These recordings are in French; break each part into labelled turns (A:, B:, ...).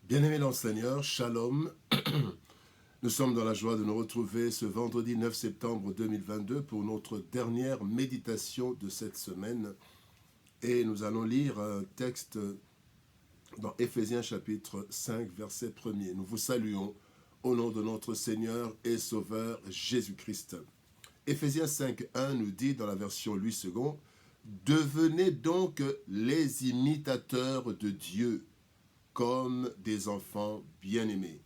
A: Bien-aimés dans le Seigneur, Shalom. Nous sommes dans la joie de nous retrouver ce vendredi 9 septembre 2022 pour notre dernière méditation de cette semaine. Et nous allons lire un texte dans Éphésiens chapitre 5, verset 1er. Nous vous saluons au nom de notre Seigneur et Sauveur Jésus-Christ. Éphésiens 5, 1 nous dit dans la version Louis II, « Devenez donc les imitateurs de Dieu, comme des enfants bien-aimés. »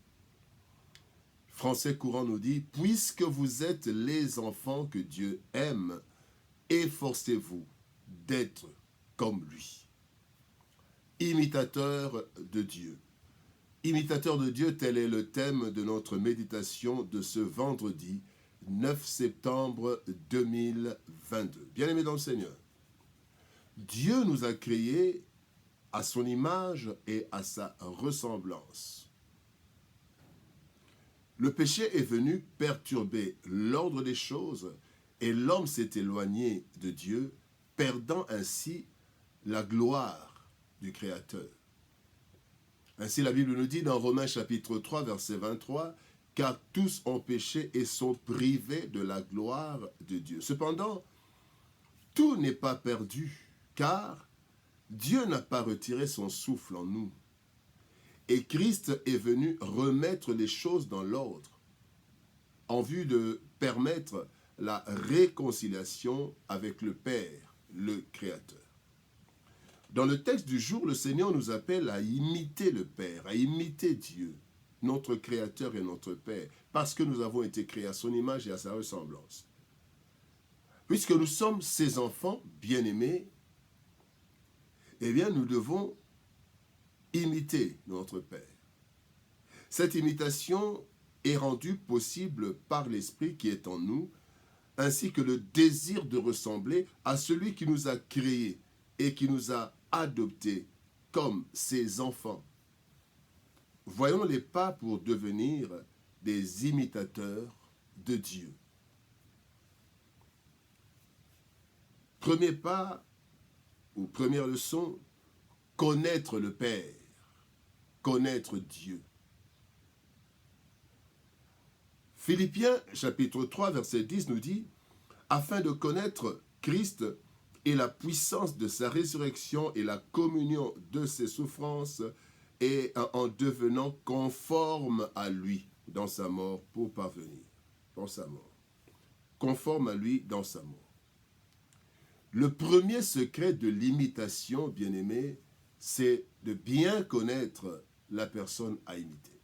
A: Français courant nous dit, « Puisque vous êtes les enfants que Dieu aime, efforcez-vous d'être comme lui. » Imitateur de Dieu. Imitateur de Dieu, tel est le thème de notre méditation de ce vendredi 9 septembre 2022. Bien-aimés dans le Seigneur, Dieu nous a créés à son image et à sa ressemblance. Le péché est venu perturber l'ordre des choses et l'homme s'est éloigné de Dieu, perdant ainsi la gloire du Créateur. Ainsi la Bible nous dit dans Romains chapitre 3 verset 23, « Car tous ont péché et sont privés de la gloire de Dieu. » Cependant, tout n'est pas perdu, car Dieu n'a pas retiré son souffle en nous. Et Christ est venu remettre les choses dans l'ordre en vue de permettre la réconciliation avec le Père, le Créateur. Dans le texte du jour, le Seigneur nous appelle à imiter le Père, à imiter Dieu, notre Créateur et notre Père, parce que nous avons été créés à son image et à sa ressemblance. Puisque nous sommes ses enfants bien-aimés, eh bien, nous devons imiter notre Père. Cette imitation est rendue possible par l'Esprit qui est en nous, ainsi que le désir de ressembler à celui qui nous a créés et qui nous a adoptés comme ses enfants. Voyons les pas pour devenir des imitateurs de Dieu. Premier pas, ou première leçon, connaître le Père, connaître Dieu. Philippiens chapitre 3 verset 10 nous dit, « Afin de connaître Christ et la puissance de sa résurrection et la communion de ses souffrances, et en devenant conforme à lui dans sa mort pour parvenir. » Dans sa mort. Conforme à lui dans sa mort. Le premier secret de l'imitation, bien-aimé, c'est de bien connaître la personne à imiter.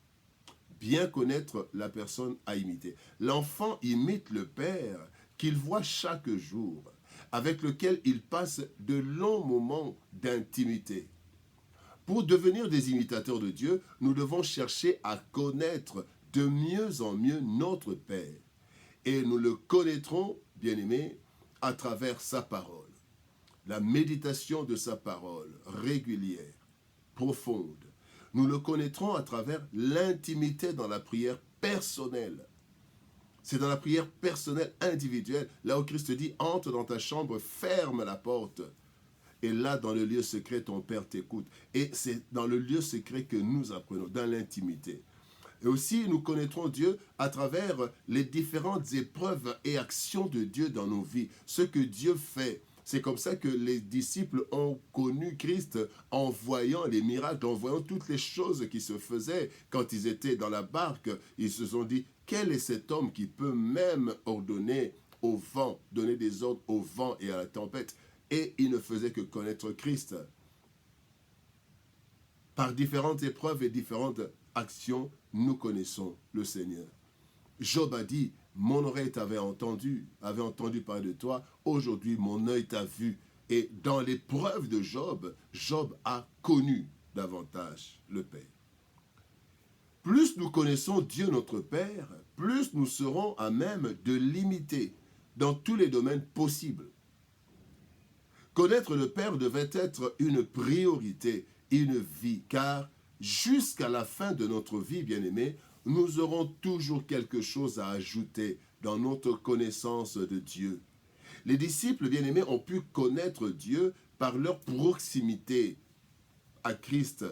A: Bien connaître la personne à imiter. L'enfant imite le Père qu'il voit chaque jour, avec lequel il passe de longs moments d'intimité. Pour devenir des imitateurs de Dieu, nous devons chercher à connaître de mieux en mieux notre Père. Et nous le connaîtrons, bien-aimés, à travers sa parole. La méditation de sa parole, régulière, profonde. Nous le connaîtrons à travers l'intimité dans la prière personnelle. C'est dans la prière personnelle individuelle, là où Christ dit, entre dans ta chambre, ferme la porte. Et là, dans le lieu secret, ton Père t'écoute. Et c'est dans le lieu secret que nous apprenons, dans l'intimité. Et aussi, nous connaîtrons Dieu à travers les différentes épreuves et actions de Dieu dans nos vies. Ce que Dieu fait. C'est comme ça que les disciples ont connu Christ en voyant les miracles, en voyant toutes les choses qui se faisaient quand ils étaient dans la barque. Ils se sont dit, quel est cet homme qui peut même ordonner au vent, donner des ordres au vent et à la tempête? Et ils ne faisaient que connaître Christ. Par différentes épreuves et différentes actions, nous connaissons le Seigneur. Job a dit, mon oreille t'avait entendu parler de toi, aujourd'hui mon œil t'a vu. Et dans l'épreuve de Job, Job a connu davantage le Père. Plus nous connaissons Dieu notre Père, plus nous serons à même de l'imiter dans tous les domaines possibles. Connaître le Père devait être une priorité, une vie, car jusqu'à la fin de notre vie, bien-aimés, nous aurons toujours quelque chose à ajouter dans notre connaissance de Dieu. Les disciples bien-aimés ont pu connaître Dieu par leur proximité à Christ.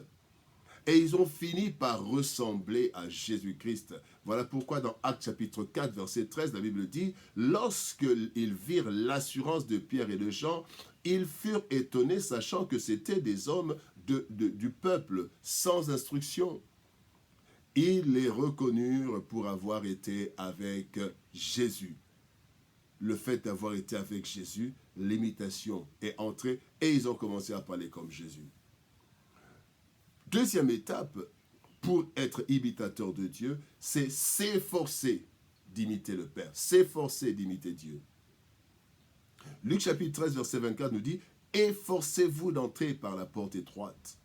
A: Et ils ont fini par ressembler à Jésus-Christ. Voilà pourquoi dans Actes chapitre 4, verset 13, la Bible dit, « Lorsqu'ils virent l'assurance de Pierre et de Jean, ils furent étonnés, sachant que c'étaient des hommes du peuple, sans instruction. Ils les reconnurent pour avoir été avec Jésus. » Le fait d'avoir été avec Jésus, l'imitation est entrée et ils ont commencé à parler comme Jésus. Deuxième étape, pour être imitateur de Dieu, c'est s'efforcer d'imiter le Père, s'efforcer d'imiter Dieu. Luc chapitre 13, verset 24 nous dit « Efforcez-vous d'entrer par la porte étroite,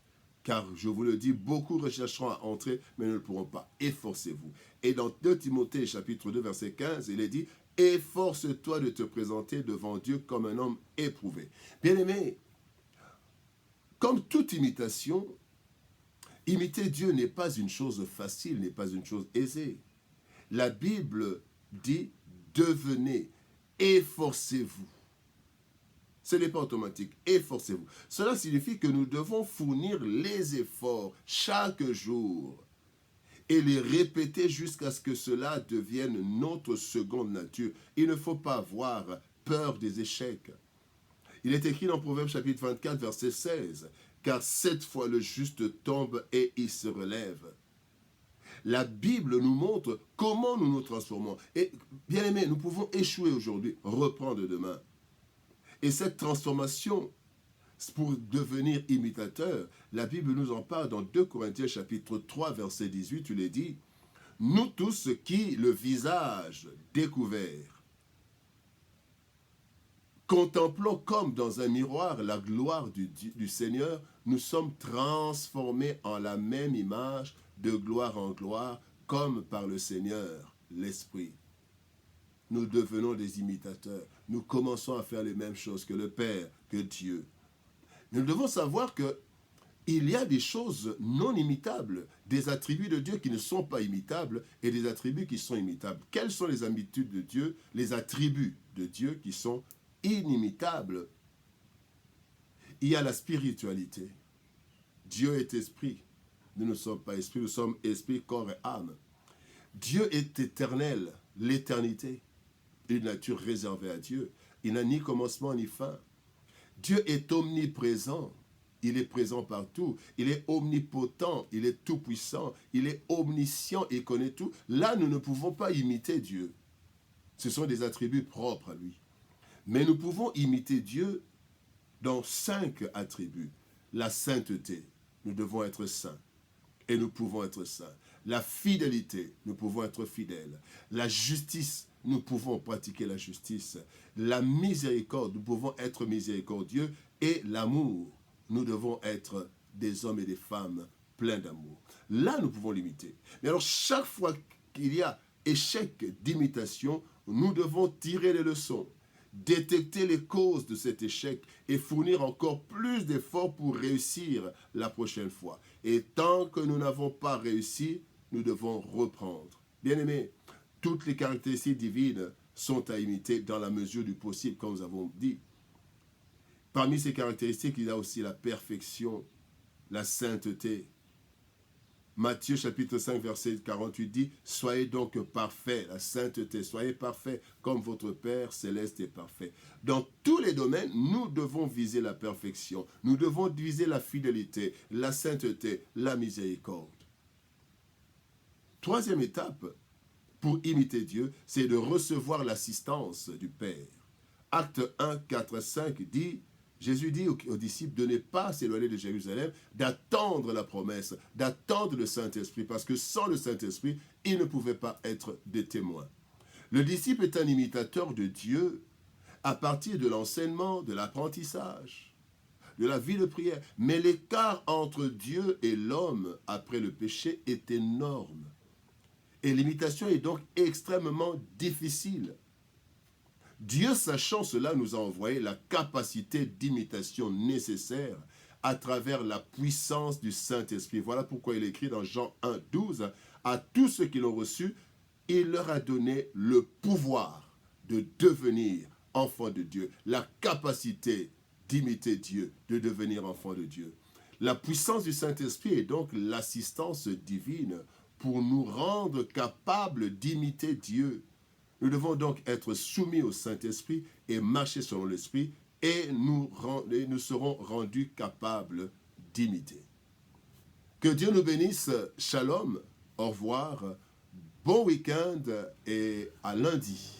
A: car je vous le dis, beaucoup rechercheront à entrer, mais ne le pourront pas. Efforcez-vous. » Et dans 2 Timothée chapitre 2, verset 15, il est dit « Efforce-toi de te présenter devant Dieu comme un homme éprouvé. » Bien-aimé, comme toute imitation, imiter Dieu n'est pas une chose facile, n'est pas une chose aisée. La Bible dit « Devenez, efforcez-vous ». Ce n'est pas automatique, efforcez-vous. Cela signifie que nous devons fournir les efforts chaque jour et les répéter jusqu'à ce que cela devienne notre seconde nature. Il ne faut pas avoir peur des échecs. Il est écrit dans Proverbe chapitre 24, verset 16, « Car 7 fois le juste tombe et il se relève. » La Bible nous montre comment nous nous transformons. Et bien aimé, nous pouvons échouer aujourd'hui, reprendre demain. Et cette transformation, pour devenir imitateur, la Bible nous en parle dans 2 Corinthiens chapitre 3, verset 18, il est dit, « Nous tous qui, le visage découvert, contemplons comme dans un miroir la gloire du Seigneur, nous sommes transformés en la même image de gloire en gloire, comme par le Seigneur, l'Esprit. » Nous devenons des imitateurs. Nous commençons à faire les mêmes choses que le Père, que Dieu. Nous devons savoir qu'il y a des choses non imitables, des attributs de Dieu qui ne sont pas imitables et des attributs qui sont imitables. Quelles sont les habitudes de Dieu, les attributs de Dieu qui sont inimitables? Il y a la spiritualité. Dieu est esprit. Nous ne sommes pas esprit, nous sommes esprit, corps et âme. Dieu est éternel, l'éternité. Une nature réservée à Dieu. Il n'a ni commencement ni fin. Dieu est omniprésent. Il est présent partout. Il est omnipotent. Il est tout-puissant. Il est omniscient et connaît tout. Là, nous ne pouvons pas imiter Dieu. Ce sont des attributs propres à lui. Mais nous pouvons imiter Dieu dans 5 attributs. La sainteté. Nous devons être saints. Et nous pouvons être saints. La fidélité. Nous pouvons être fidèles. La justice. Nous pouvons pratiquer la justice. La miséricorde, nous pouvons être miséricordieux. Et l'amour, nous devons être des hommes et des femmes pleins d'amour. Là, nous pouvons l'imiter. Mais alors, chaque fois qu'il y a échec d'imitation, nous devons tirer les leçons, détecter les causes de cet échec et fournir encore plus d'efforts pour réussir la prochaine fois. Et tant que nous n'avons pas réussi, nous devons reprendre. Bien-aimés, toutes les caractéristiques divines sont à imiter dans la mesure du possible, comme nous avons dit. Parmi ces caractéristiques, il y a aussi la perfection, la sainteté. Matthieu chapitre 5, verset 48 dit, « Soyez donc parfaits, la sainteté, soyez parfaits comme votre Père céleste est parfait. » Dans tous les domaines, nous devons viser la perfection. Nous devons viser la fidélité, la sainteté, la miséricorde. Troisième étape, pour imiter Dieu, c'est de recevoir l'assistance du Père. Acte 1, 4, 5 dit, Jésus dit aux disciples de ne pas s'éloigner de Jérusalem, d'attendre la promesse, d'attendre le Saint-Esprit, parce que sans le Saint-Esprit, ils ne pouvaient pas être des témoins. Le disciple est un imitateur de Dieu à partir de l'enseignement, de l'apprentissage, de la vie de prière. Mais l'écart entre Dieu et l'homme après le péché est énorme. Et l'imitation est donc extrêmement difficile. Dieu, sachant cela, nous a envoyé la capacité d'imitation nécessaire à travers la puissance du Saint-Esprit. Voilà pourquoi il écrit dans Jean 1, 12, « À tous ceux qui l'ont reçu, il leur a donné le pouvoir de devenir enfants de Dieu. » La capacité d'imiter Dieu, de devenir enfant de Dieu. La puissance du Saint-Esprit est donc l'assistance divine pour nous rendre capables d'imiter Dieu. Nous devons donc être soumis au Saint-Esprit et marcher selon l'Esprit, et nous serons rendus capables d'imiter. Que Dieu nous bénisse. Shalom. Au revoir. Bon week-end et à lundi.